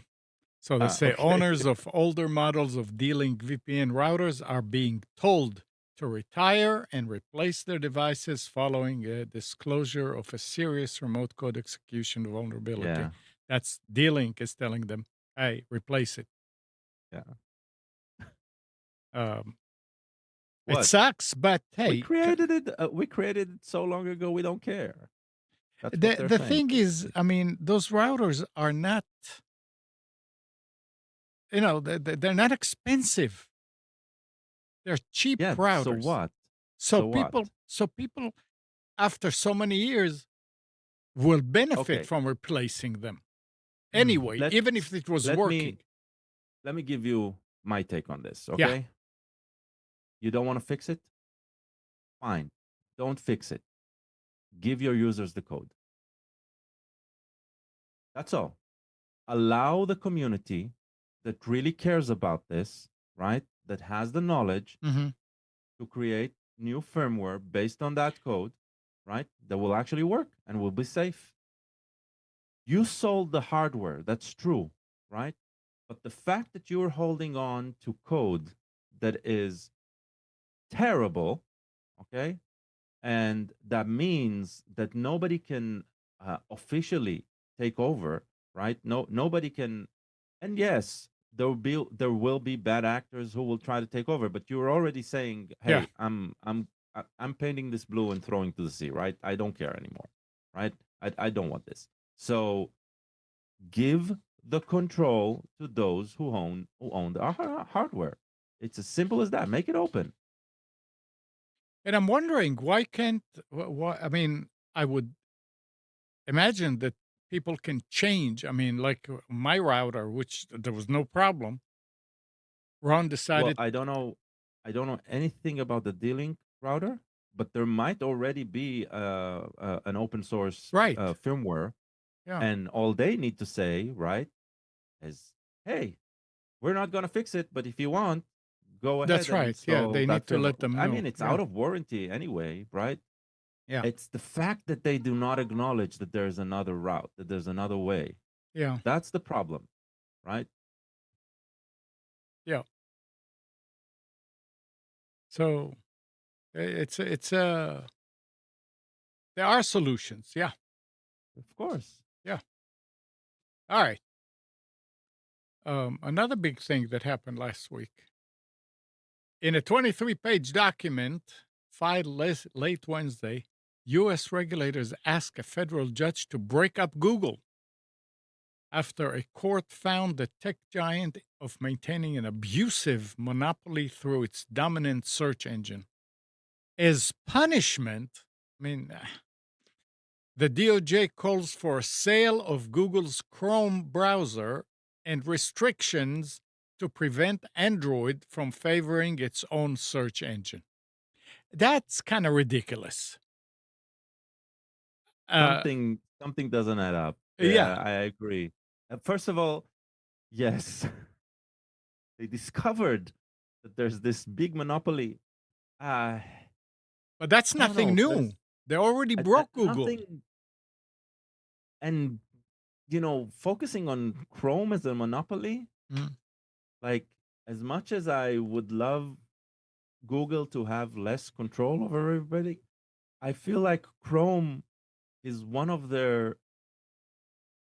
So they say okay. owners of older models of D-Link VPN routers are being told to retire and replace their devices following a disclosure of a serious remote code execution vulnerability. Yeah. That's D-Link is telling them, hey, replace it. Yeah. It What? sucks, but hey, We created it. We created it so long ago. We don't care. That's what they're the saying. thing is, I mean, those routers are not, they're not expensive. They're cheap Yeah. routers. So what? So what? people, after so many years, will benefit Okay. from replacing them. Anyway, even if it was working. Let me give you my take on this, Yeah. okay? You don't want to fix it? Fine. Don't fix it. Give your users the code. That's all. Allow the community that really cares about this, right? That has the knowledge to create new firmware based on that code, right? That will actually work and will be safe. You sold the hardware. That's true, right? But the fact that you're holding on to code that is terrible, okay, and that means that nobody can officially take over, right? Nobody can. And yes, there will be bad actors who will try to take over, but you're already saying, hey, Yeah. I'm painting this blue and throwing to the sea, right? I don't care anymore, right? I don't want this. So give the control to those who own the hardware. It's as simple as that. Make it open. And I'm wondering, why can't, I mean, I would imagine that people can change. I mean, like my router, which there was no problem. Ron Well, decided, I don't know anything about the D-Link router. but there might already be an open source Right. firmware, Yeah. and all they need to say, right, is, "Hey, we're not going to fix it, but if you want, go ahead That's and right. Yeah. install They need that to firmware." let them I know. mean, it's Yeah. out of warranty anyway, right? Yeah. It's the fact that they do not acknowledge that there's another route, that there's another way. Yeah. That's the problem, right? Yeah. So it's there are solutions. Yeah. Of course. Yeah. All right. Another big thing that happened last week in a 23-page document filed late Wednesday, U.S. regulators asked a federal judge to break up Google after a court found the tech giant of maintaining an abusive monopoly through its dominant search engine. As punishment, I mean, the DOJ calls for a sale of Google's Chrome browser and restrictions to prevent Android from favoring its own search engine. That's kind of ridiculous. Something doesn't add up. Yeah, I agree. First of all, yes, they discovered that there's this big monopoly. Uh, but that's I don't nothing know. new. They already broke Google. Nothing, and focusing on Chrome as a monopoly, Mm. like, as much as I would love Google to have less control over everybody, I feel like Chrome is one of their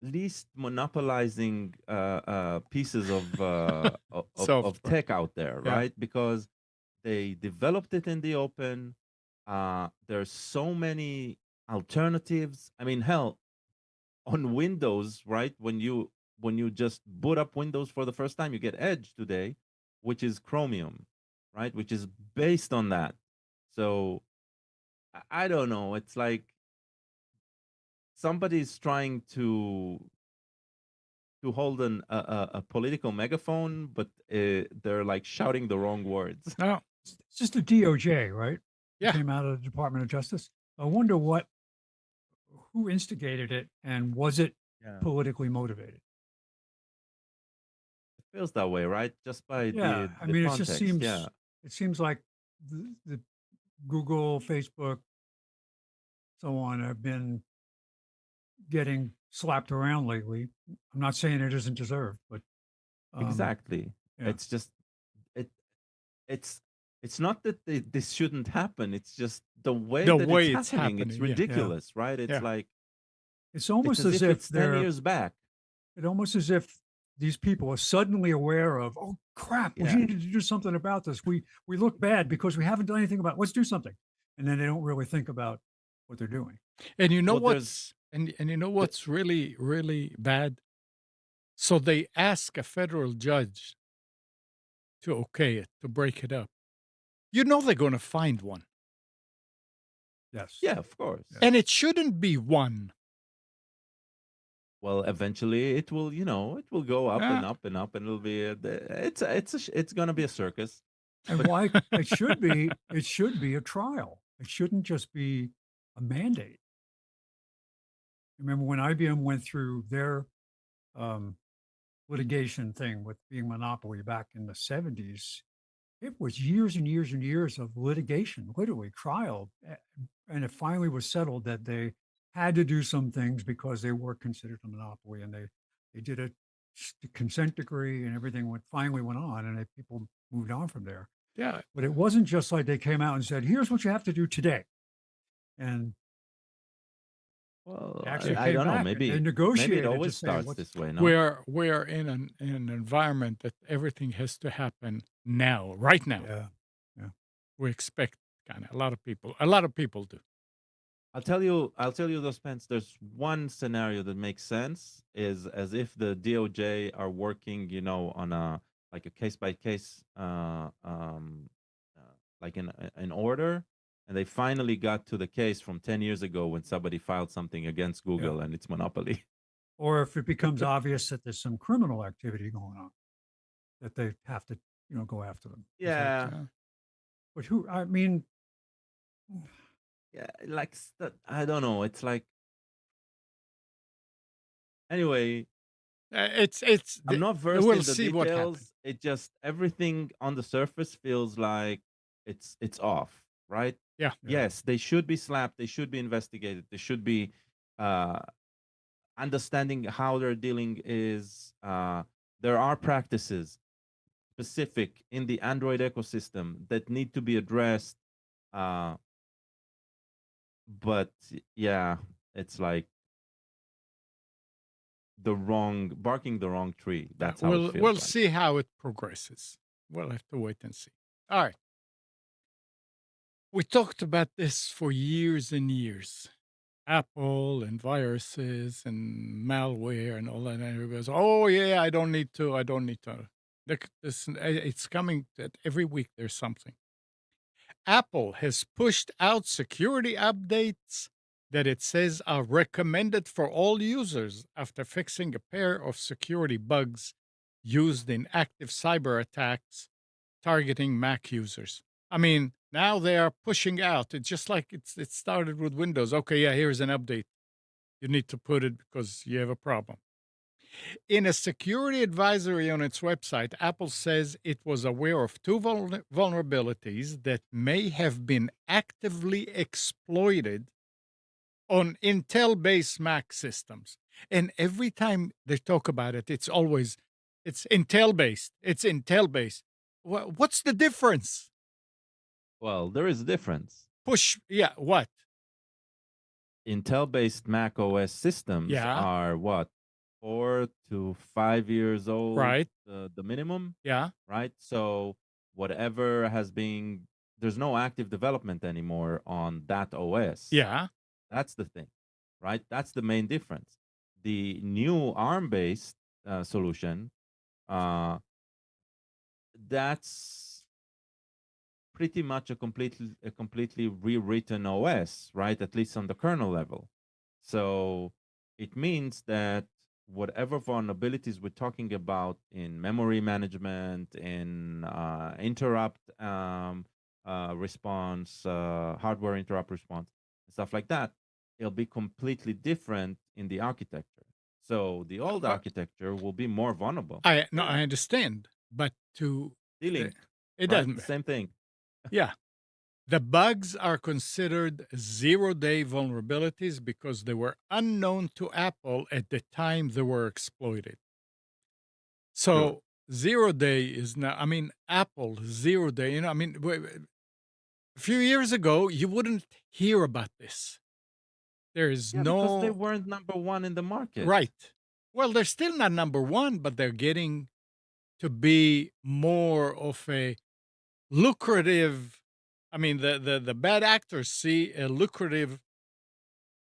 least monopolizing pieces of Software. tech out there, Yeah. right? Because they developed it in the open. There's so many alternatives. I mean, hell, on Windows, right? When you just boot up Windows for the first time, you get Edge today, which is Chromium, right? Which is based on that. So I don't know. It's like somebody's trying to hold a political megaphone, but they're like shouting the wrong words. No. It's just the DOJ, right? It Yeah. came out of the Department of Justice. I wonder who instigated it and was it Yeah, politically motivated? it feels that way, right? Just by Yeah, I the mean, context. Yeah, it seems like the Google, Facebook, so on have been getting slapped around lately. I'm not saying it isn't deserved, but exactly. yeah. It's just it. It's it's not that this shouldn't happen. It's just the way The that it's way it's happening. It's happening. Yeah. ridiculous, right? It's Yeah. like It's it's almost as as if if it's 10 years back. it's almost as if these people are suddenly aware of, oh crap, we Yeah. need to do something about this. We look bad because we haven't done anything about it. Let's do something. And then they don't really think about what they're doing. And you know Well, there's and you know the, what's really, really bad? So they ask a federal judge to okay it, to break it up. You know they're going to find one. Yes. yeah, of course. Yeah. And it shouldn't be one. Well, eventually it will, it will go up and Ah, up and up, and it'll be it's gonna be a circus. And But why it should be a trial. It shouldn't just be a mandate. Remember when IBM went through their um, litigation thing with being monopoly back in the 70s, it was years and years and years of litigation, literally trial. And it finally was settled that they had to do some things because they were considered a monopoly, and they did a consent decree, and everything finally went on, and people moved on from there. yeah. But it wasn't just like they came out and said, here's what you have to do today. And well, they actually I came don't know. back and they Maybe it negotiated to always say starts what's this way. No. We're in an environment that everything has to happen now, right now. yeah. We expect kind of a lot of people do. I'll tell you those Pence. There's one scenario that makes sense, is as if the DOJ are working, on a like a case by case, like in order, and they finally got to the case from 10 years ago when somebody filed something against Google and its monopoly. Or if it becomes obvious that there's some criminal activity going on, that they have to, go after them. It's like, Yeah, Yeah. but who, I mean, Yeah, like I don't know. It's like anyway. It's I'm not versed we'll in the see what happens. details. It just everything on the surface feels like it's off, right? Yeah. Yes, they should be slapped. They should be investigated. They should be uh, understanding how their dealing is. There are practices specific in the Android ecosystem that need to be addressed. But yeah, it's like barking the wrong tree. That's how it We'll feels like. see how it progresses. We'll have to wait and see. All right. We talked about this for years and years. Apple and viruses and malware and all that. And everybody goes, "Oh yeah, I don't need to. I don't need to." It's coming that every week there's something. Apple has pushed out security updates that it says are recommended for all users after fixing a pair of security bugs used in active cyber attacks targeting Mac users. I mean, now they are pushing out. It's just like it started with Windows. Okay, yeah, here's an update. You need to put it because you have a problem. In a security advisory on its website, Apple says it was aware of two vulnerabilities that may have been actively exploited on Intel based Mac systems. And every time they talk about it, it's always it's Intel based. It's Intel based. What's the difference? Well, there is a difference. Yeah, what? Intel-based Mac OS systems Yeah. are what 4 to 5 years old, Right. the minimum, Yeah. right? So whatever has been, there's no active development anymore on that OS. Yeah. That's the thing, right? That's the main difference. The new ARM-based solution, that's pretty much a completely rewritten OS, right? At least on the kernel level. So it means that whatever vulnerabilities we're talking about in memory management, in interrupt response, hardware interrupt response, stuff like that, it'll be completely different in the architecture. So the old architecture will be more vulnerable. I understand, but Dlink, it right? doesn't. The same thing. Yeah. The bugs are considered zero-day vulnerabilities because they were unknown to Apple at the time they were exploited. So Sure. zero day is now. I mean, Apple zero day. I mean, a few years ago, you wouldn't hear about this. There is Yeah, no because they weren't number one in the market. right. Well, they're still not number one, but they're getting to be more of a lucrative. I mean, the bad actors see a lucrative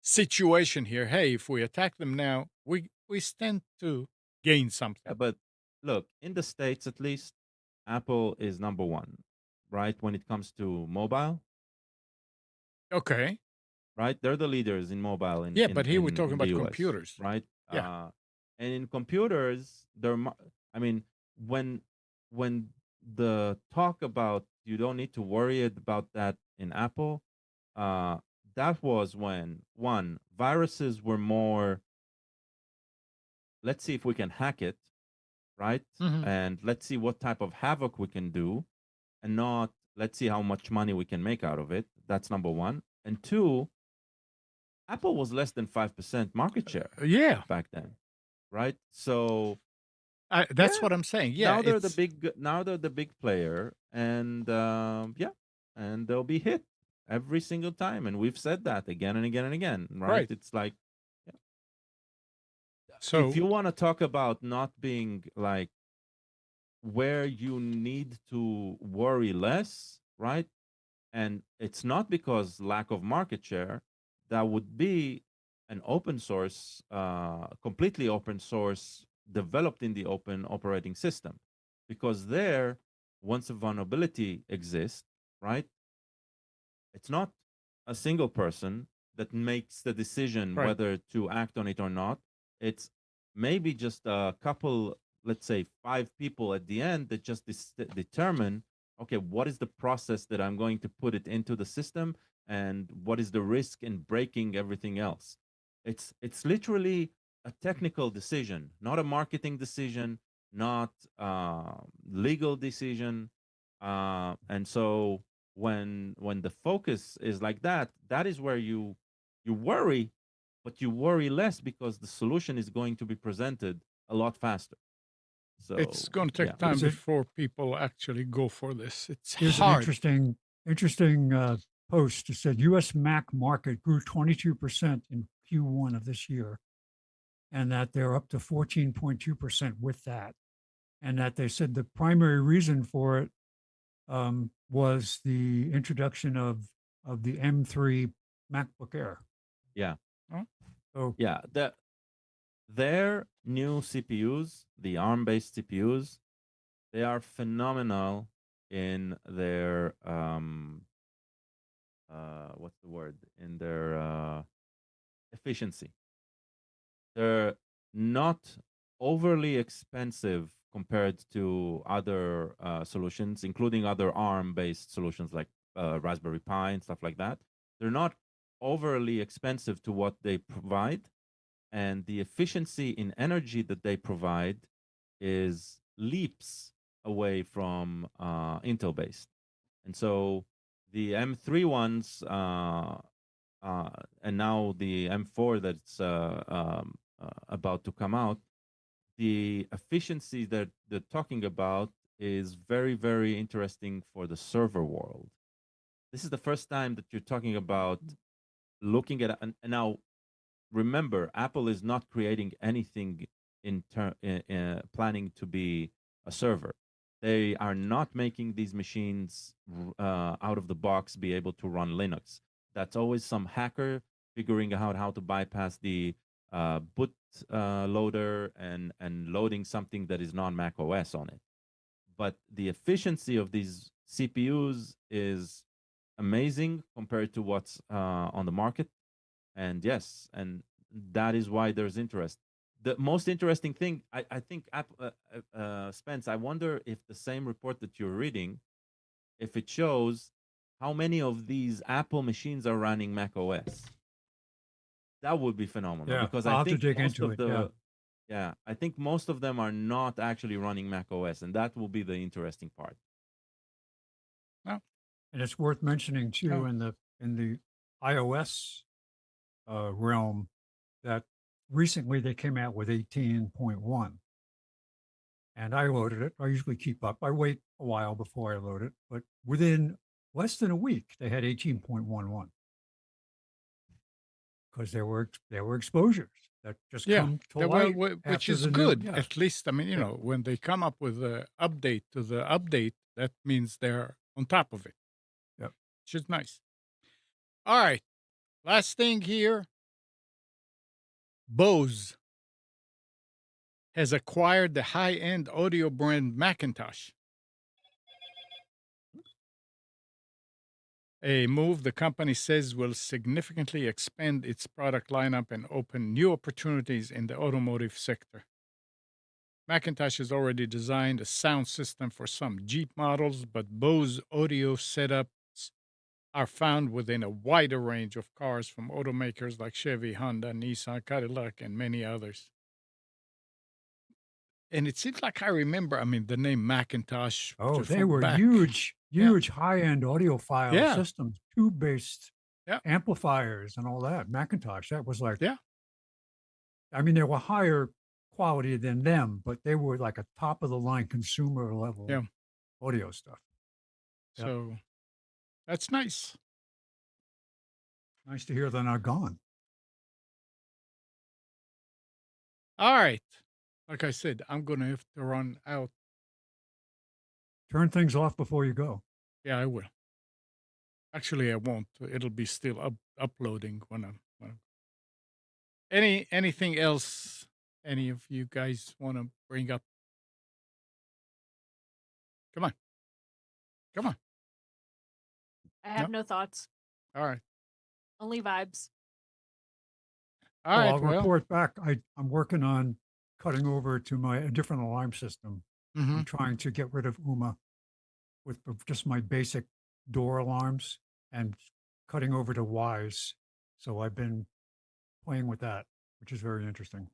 situation here. Hey, if we attack them now, we stand to gain something. Yeah, but look, in the States at least, Apple is number one, right? When it comes to mobile, Okay. right? They're the leaders in mobile Yeah, but here we're talking in the about US, computers. right? Yeah. And in computers, I mean, when when the talk about you don't need to worry about that in Apple, uh, that was when one viruses were more. Let's see if we can hack it, right? Mhm. And let's see what type of havoc we can do, and not let's see how much money we can make out of it. That's number one. And two, Apple was less than 5% market share Yeah. back then, right? So That's yeah, what I'm saying. Yeah, now they're the big player, and yeah, and they'll be hit every single time. And we've said that again and again and again, right? Right. It's like, yeah. So If you want to talk about not being like where you need to worry less, right? And it's not because lack of market share, that would be an open source, completely open source, developed in the open operating system. Because there, once a vulnerability exists, right, it's not a single person that makes the decision Right. whether to act on it or not. It's maybe just a couple, let's say 5 people at the end that just determine, okay, what is the process that I'm going to put it into the system and what is the risk in breaking everything else. It's literally a technical decision, not a marketing decision, not legal decision. And so when the focus is like that, that is where you worry, but you worry less because the solution is going to be presented a lot faster. So It's going to take yeah. time Is it- before people actually go for this. It's Here's an hard. interesting post. It said U.S. Mac market grew 22% in Q1 of this year, and that they're up to 14.2% with that, and that they said the primary reason for it was the introduction of the M3 MacBook Air. Yeah. Huh? So Yeah, their new CPUs, the ARM-based CPUs, they are phenomenal in their what's the word? In their efficiency. They're not overly expensive compared to other solutions, including other ARM-based solutions like Raspberry Pi and stuff like that. They're not overly expensive to what they provide, and the efficiency in energy that they provide is leaps away from Intel-based. And so the M3 ones, and now the M4 that's about to come out, the efficiency that they're talking about is very, very interesting for the server world. This is the first time that you're talking about looking at, and now remember, Apple is not creating anything in planning to be a server. They are not making these machines out of the box be able to run Linux. That's always some hacker figuring out how to bypass the boot loader and loading something that is non-Mac OS on it. But the efficiency of these CPUs is amazing compared to what's on the market. And yes, and that is why there's interest. The most interesting thing, I think, Spence, I wonder if the same report that you're reading, if it shows how many of these Apple machines are running Mac OS. That would be phenomenal, yeah, because I'll I have to think dig most into of it. the I think most of them are not actually running Mac OS, and that will be the interesting part. And it's worth mentioning too Oh. in the iOS realm that recently they came out with 18.1, and I loaded it. I usually keep up. I wait a while before I load it, but within less than a week they had 18.11 because there were exposures that just Yeah, come to well, light which after is the new- good. yeah. At least, I mean, you Yeah. know, when they come up with an update to the update, that means they're on top of it. Yep. Which is nice. All right. Last thing here. Bose has acquired the high-end audio brand Macintosh. A move the company says will significantly expand its product lineup and open new opportunities in the automotive sector. Macintosh has already designed a sound system for some Jeep models, but Bose audio setups are found within a wider range of cars from automakers like Chevy, Honda, Nissan, Cadillac, and many others. And it seems like I remember, I mean, the name Macintosh. Oh, they from were back. huge Yeah. high-end audiophile Yeah. systems, tube-based Yeah. amplifiers and all that. Macintosh, that was like, Yeah. I mean, they were higher quality than them, but they were like a top of the line consumer level Yeah. audio stuff. Yep. So that's nice. Nice to hear they're not gone. All right. Like I said, I'm going to have to run out. Turn things off before you go. Yeah, I will. Actually, I won't. It'll be still uploading when I'm. Anything else? Any of you guys want to bring up? Come on. Come on. I have no thoughts, All right. only vibes. All Well, right. I'll Well. report back. I'm working on cutting over to a different alarm system. Mhm. I'm trying to get rid of UMA with just my basic door alarms and cutting over to Wise. So I've been playing with that, which is very interesting.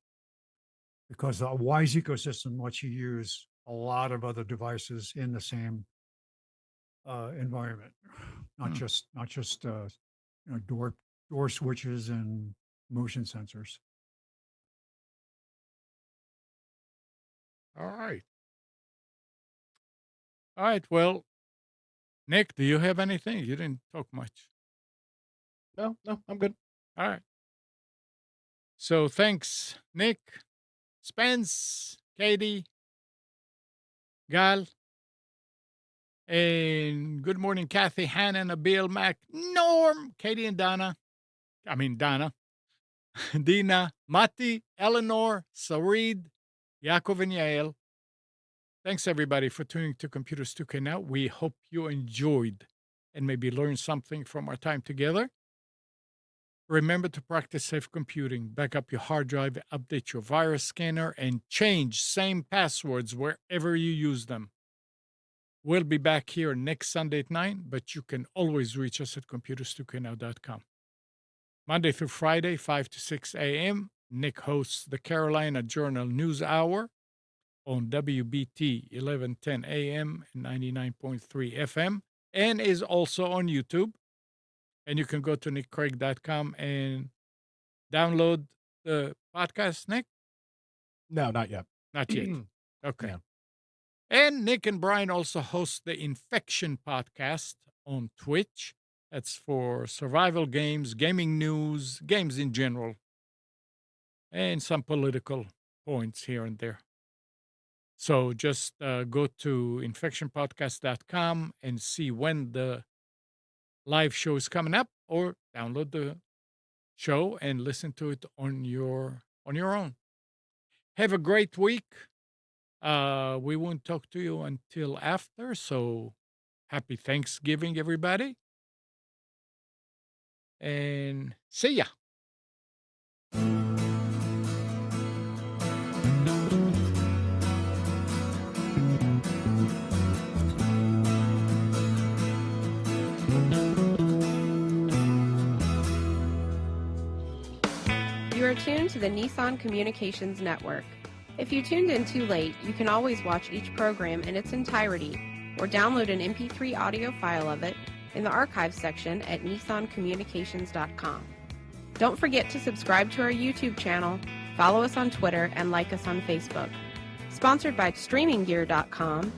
Because the Wise ecosystem lets you use a lot of other devices in the same environment, not just door switches and motion sensors. All right. All right. Well, Nick, do you have anything? You didn't talk much. No, I'm good. All right. So thanks, Nick, Spence, Katie, Gal, and good morning, Kathy, Hannah, Nabil, Mac, Norm, Katie and Donna. Donna, Dina, Mati, Eleanor, Sarid, Yaakov, and Yael. Thanks, everybody, for tuning to Computers 2K Now. We hope you enjoyed and maybe learned something from our time together. Remember to practice safe computing, back up your hard drive, update your virus scanner, and change same passwords wherever you use them. We'll be back here next Sunday at 9, but you can always reach us at computers2know.com. Monday through Friday, 5 to 6 a.m., Nick hosts the Carolina Journal News Hour on WBT 1110 AM and 99.3 FM, and is also on YouTube. And you can go to nickcraig.com and download the podcast, Nick? No, not yet. Not yet. Okay. Yeah. And Nick and Brian also host the Infection podcast on Twitch. That's for survival games, gaming news, games in general, and some political points here and there. So just go to infectionpodcast.com and see when the live show is coming up, or download the show and listen to it on your own. Have a great week. We won't talk to you until after, so happy Thanksgiving, everybody. And see ya. You are tuned to the Nissan Communications Network. If you tuned in too late, you can always watch each program in its entirety or download an MP3 audio file of it in the archives section at nissancommunications.com. Don't forget to subscribe to our YouTube channel, follow us on Twitter, and like us on Facebook. Sponsored by StreamingGear.com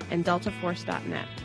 and DeltaForce.net.